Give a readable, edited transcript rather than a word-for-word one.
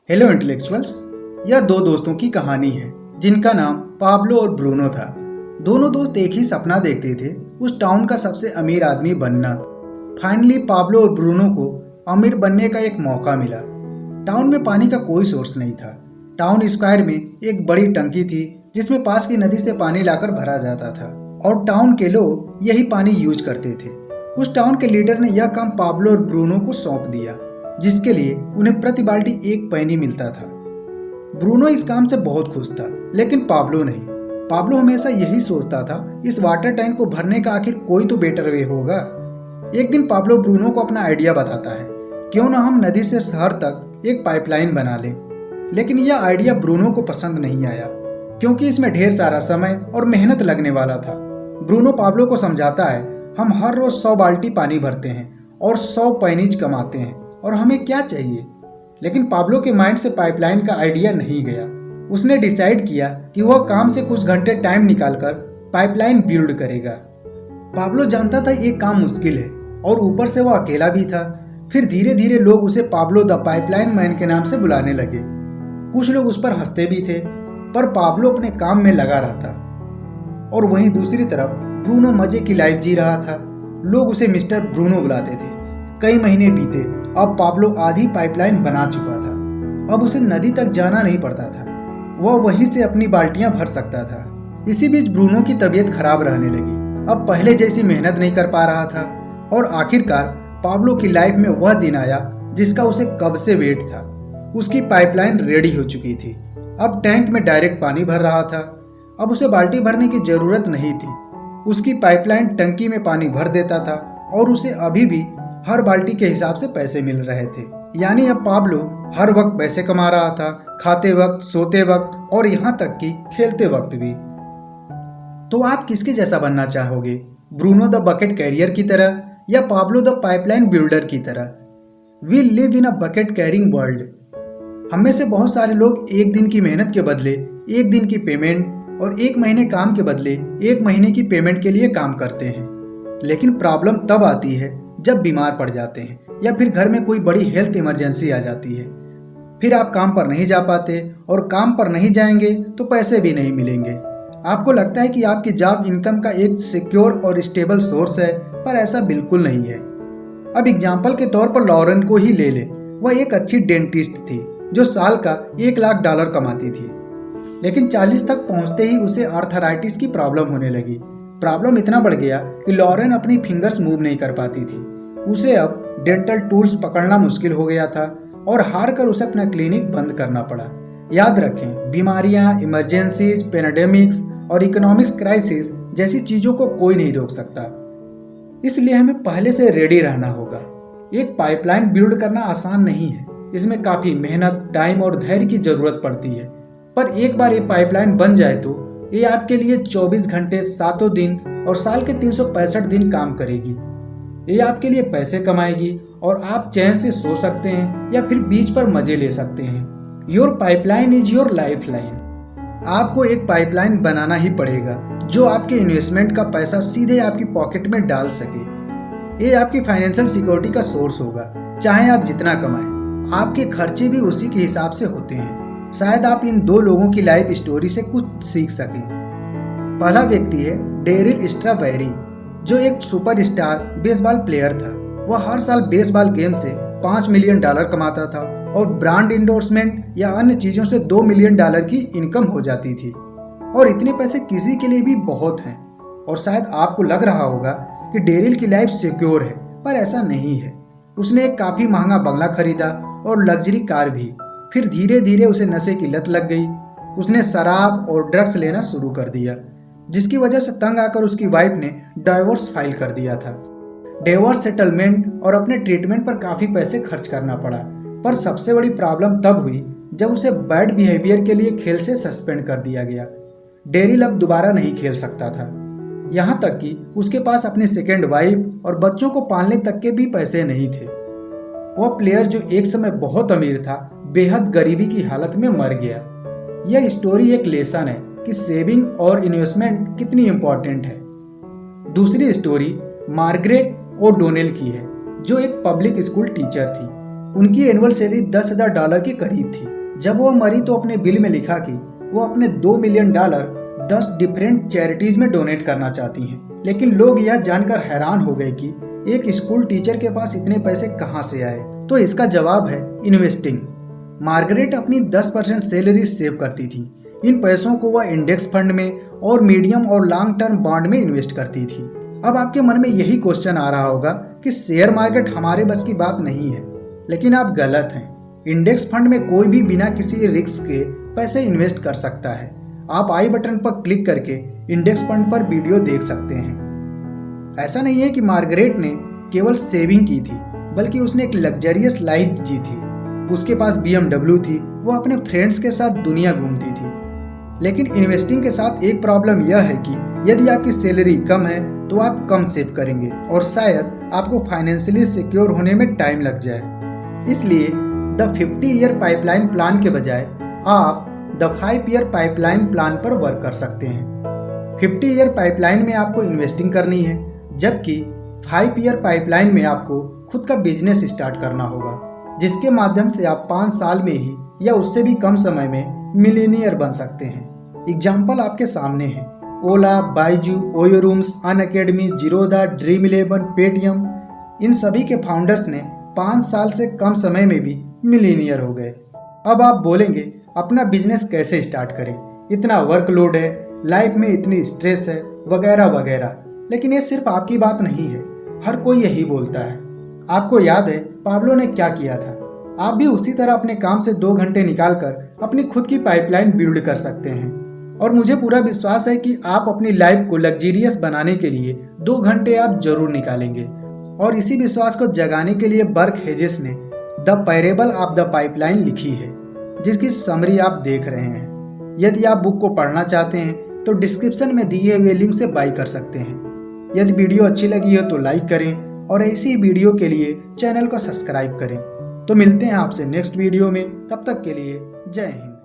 Hello intellectuals. यह दो दोस्तों की कहानी है जिनका नाम पाब्लो और ब्रूनो था। दोनों दोस्त एक ही सपना देखते थे, उस टाउन का सबसे अमीर आदमी बनना। फाइनली पाब्लो और ब्रूनो को अमीर बनने का एक मौका मिला। टाउन में पानी का कोई सोर्स नहीं था। टाउन स्क्वायर में एक बड़ी टंकी थी जिसमें पास की नदी से पानी लाकर भरा जाता था और टाउन के लोग यही पानी यूज करते थे। उस टाउन के लीडर ने यह काम पाब्लो और ब्रूनो को सौंप दिया, जिसके लिए उन्हें प्रति बाल्टी एक पैनी मिलता था। ब्रूनो इस काम से बहुत खुश था, लेकिन पाब्लो नहीं। पाब्लो हमेशा यही सोचता था, इस वाटर टैंक को भरने का आखिर कोई तो बेटर वे होगा। एक दिन पाब्लो ब्रूनो को अपना आइडिया बताता है, क्यों ना हम नदी से शहर तक एक पाइपलाइन बना लें। लेकिन यह आइडिया ब्रूनो को पसंद नहीं आया, क्योंकि इसमें ढेर सारा समय और मेहनत लगने वाला था। ब्रूनो पाब्लो को समझाता है, हम हर रोज 100 बाल्टी पानी भरते हैं और 100 पैनीज कमाते हैं, और हमें क्या चाहिए। लेकिन पाब्लो के माइंड से पाइपलाइन का आइडिया नहीं गया। उसने डिसाइड किया कि वह काम से कुछ घंटे टाइम निकालकर पाइपलाइन बिल्ड करेगा। पाब्लो जानता था ये काम मुश्किल है और ऊपर से वह अकेला भी था। फिर धीरे धीरे लोग उसे पाब्लो द पाइपलाइन मैन के नाम से बुलाने लगे। कुछ लोग उस पर हंसते भी थे, पर पाब्लो अपने काम में लगा रहता। और वहीं दूसरी तरफ ब्रूनो मजे की लाइफ जी रहा था। लोग उसे मिस्टर ब्रूनो बुलाते थे। कई महीने बीते, अब पाब्लो आधी पाइपलाइन बना चुका था। अब उसे नदी तक जाना नहीं पड़ता था, वह वहीं से अपनी बाल्टियां भर सकता था। इसी बीच ब्रूनो की तबीयत खराब रहने लगी। अब पहले जैसी मेहनत नहीं कर पा रहा था और आखिरकार पाब्लो की लाइफ में वह दिन आया जिसका उसे कब से वेट था। उसकी पाइपलाइन रेडी हो चुकी थी। अब टैंक में डायरेक्ट पानी भर रहा था। अब उसे बाल्टी भरने की जरूरत नहीं थी। उसकी पाइपलाइन टंकी में पानी भर देता था और उसे अभी भी हर बाल्टी के हिसाब से पैसे मिल रहे थे। यानी अब पाब्लो हर वक्त पैसे कमा रहा था, खाते वक्त, सोते वक्त और यहाँ तक कि खेलते वक्त भी। तो आप किसके जैसा बनना चाहोगे, ब्रूनो द बकेट कैरियर की तरह या पाब्लो द पाइपलाइन बिल्डर की तरह? We live in a bucket carrying world. हम में से बहुत सारे लोग एक दिन की मेहनत के बदले एक दिन की पेमेंट और एक महीने काम के बदले एक महीने की पेमेंट के लिए काम करते हैं। लेकिन प्रॉब्लम तब आती है जब बीमार पड़ जाते हैं या फिर घर में कोई बड़ी हेल्थ इमरजेंसी आ जाती है। फिर आप काम पर नहीं जा पाते और काम पर नहीं जाएंगे तो पैसे भी नहीं मिलेंगे। आपको लगता है कि आपकी जॉब इनकम का एक सिक्योर और स्टेबल सोर्स है, पर ऐसा बिल्कुल नहीं है। अब एग्जाम्पल के तौर पर लॉरेन को ही ले ले। वह एक अच्छी डेंटिस्ट थी जो साल का $1 लाख कमाती थी। लेकिन 40 तक पहुंचते ही उसे आर्थराइटिस की प्रॉब्लम होने लगी। प्रॉब्लम इतना बढ़ गया कि लॉरेन अपनी फिंगर्स मूव नहीं कर पाती थी। उसे अब डेंटल टूल्स पकड़ना मुश्किल हो गया था और हार कर उसे अपना क्लिनिक बंद करना पड़ा। याद रखें, बीमारियां, इमरजेंसीज, पेंडेमिक्स और इकोनॉमिक्स क्राइसिस जैसी चीजों को कोई नहीं रोक सकता। इसलिए हमें पहले से रेडी रहना होगा। एक पाइपलाइन बिल्ड करना आसान नहीं है। इसमें काफी मेहनत, टाइम और धैर्य की जरूरत पड़ती है। पर एक बार ये पाइपलाइन बन जाए तो ये आपके लिए 24 घंटे, 7 दिन और साल के 365 दिन काम करेगी। ये आपके लिए पैसे कमाएगी और आप चैन से सो सकते हैं या फिर बीच पर मजे ले सकते हैं। Your pipeline is your life line. आपको एक पाइपलाइन बनाना ही पड़ेगा जो आपके इन्वेस्टमेंट का पैसा सीधे आपकी पॉकेट में डाल सके। ये आपकी फाइनेंशियल सिक्योरिटी का सोर्स होगा। चाहे आप जितना कमाएं, आपके खर्चे भी उसी के हिसाब से होते हैं। शायद आप इन दो लोगों की लाइफ स्टोरी से कुछ सीख सकें। पहला व्यक्ति है डेरिल स्ट्रॉबेरी, जो एक सुपरस्टार बेसबॉल प्लेयर था। वह हर साल बेसबॉल गेम से $5 मिलियन कमाता था और ब्रांड इंडोर्समेंट या अन्य चीजों से $2 मिलियन की इनकम हो जाती थी। और इतने पैसे किसी के लिए भी बहुत हैं। और शायद आपको लग रहा होगा कि डेरिल की लाइफ सिक्योर है, पर ऐसा नहीं है। उसने एक काफी महंगा बंगला खरीदा और लग्जरी कार भी। फिर धीरे धीरे उसे नशे की लत लग गई। उसने शराब और ड्रग्स लेना शुरू कर दिया, जिसकी वजह से तंग आकर उसकी वाइफ ने डाइवोर्स फाइल कर दिया था। डिवोर्स सेटलमेंट और अपने ट्रीटमेंट पर काफी पैसे खर्च करना पड़ा। पर सबसे बड़ी प्रॉब्लम तब हुई जब उसे बैड बिहेवियर के लिए खेल से सस्पेंड कर दिया गया। डेरिल अब दोबारा नहीं खेल सकता था। यहाँ तक कि उसके पास अपनी सेकेंड वाइफ और बच्चों को पालने तक के भी पैसे नहीं थे। वह प्लेयर जो एक समय बहुत अमीर था, बेहद गरीबी की हालत में मर गया। यह स्टोरी एक लेसन है कि सेविंग और इन्वेस्टमेंट कितनी इंपॉर्टेंट है। दूसरी स्टोरी मार्गरेट ओडोनेल की है, जो एक पब्लिक स्कूल टीचर थी। उनकी एनुअल सैलरी $10,000 के करीब थी। जब वो मरी तो अपने बिल में लिखा कि वो अपने $2 मिलियन 10 डिफरेंट चैरिटीज में डोनेट करना चाहती हैं। लेकिन लोग यह जानकर हैरान हो गए कि एक स्कूल टीचर के पास इतने पैसे कहां से आए। तो इसका जवाब है इन्वेस्टिंग। मार्गरेट अपनी 10% सैलरी सेव करती थी। इन पैसों को वह इंडेक्स फंड में और मीडियम और लॉन्ग टर्म बॉन्ड में इन्वेस्ट करती थी। अब आपके मन में यही क्वेश्चन आ रहा होगा कि शेयर मार्केट हमारे बस की बात नहीं है, लेकिन आप गलत हैं। इंडेक्स फंड में कोई भी बिना किसी रिस्क के पैसे इन्वेस्ट कर सकता है। आप आई बटन पर क्लिक करके इंडेक्स फंड पर वीडियो देख सकते हैं। ऐसा नहीं है कि मार्गरेट ने केवल सेविंग की थी, बल्कि उसने एक लग्जरियस लाइफ जी थी। उसके पास BMW थी, वो अपने फ्रेंड्स के साथ दुनिया घूमती थी। लेकिन इन्वेस्टिंग के साथ एक प्रॉब्लम यह है कि यदि आपकी सैलरी कम है तो आप कम सेव करेंगे और शायद आपको फाइनेंशियली सिक्योर होने में टाइम लग जाए। इसलिए द 50 ईयर पाइपलाइन प्लान के बजाय आप द 5 ईयर पाइपलाइन प्लान पर वर्क कर सकते हैं। 50 ईयर पाइपलाइन में आपको इन्वेस्टिंग करनी है, जबकि 5 ईयर पाइपलाइन में आपको खुद का बिजनेस स्टार्ट करना होगा, जिसके माध्यम से आप 5 साल में ही या उससे भी कम समय में मिलीनियर बन सकते हैं। एग्जाम्पल आपके सामने है। Ola, Byju, Oyo rooms, Unacademy, Zerodha, Dream 11, Paytm, इन सभी के फाउंडर्स ने 5 साल से कम समय में भी मिलीनियर हो गए। अब आप बोलेंगे अपना बिजनेस कैसे स्टार्ट करें, इतना वर्कलोड है, लाइफ में इतनी स्ट्रेस है, वगैरह वगैरह। लेकिन ये सिर्फ आपकी बात नहीं है, हर कोई यही बोलता है। आपको याद है पाब्लो ने क्या किया था? आप भी उसी तरह अपने काम से 2 घंटे निकालकर अपनी खुद की पाइपलाइन बिल्ड कर सकते हैं। और मुझे पूरा विश्वास है कि आप अपनी लाइफ को लग्जरियस बनाने के लिए 2 घंटे आप जरूर निकालेंगे। और इसी विश्वास को जगाने के लिए बर्क हेजेस ने the parable of the pipeline लिखी है, जिसकी समरी आप देख रहे हैं। यदि आप बुक को पढ़ना चाहते हैं तो डिस्क्रिप्शन में दिए हुए लिंक से बाय कर सकते हैं। यदि वीडियो अच्छी लगी हो तो लाइक करें और ऐसी वीडियो के लिए चैनल को सब्सक्राइब करें। तो मिलते हैं आपसे नेक्स्ट वीडियो में, तब तक के लिए जय हिंद।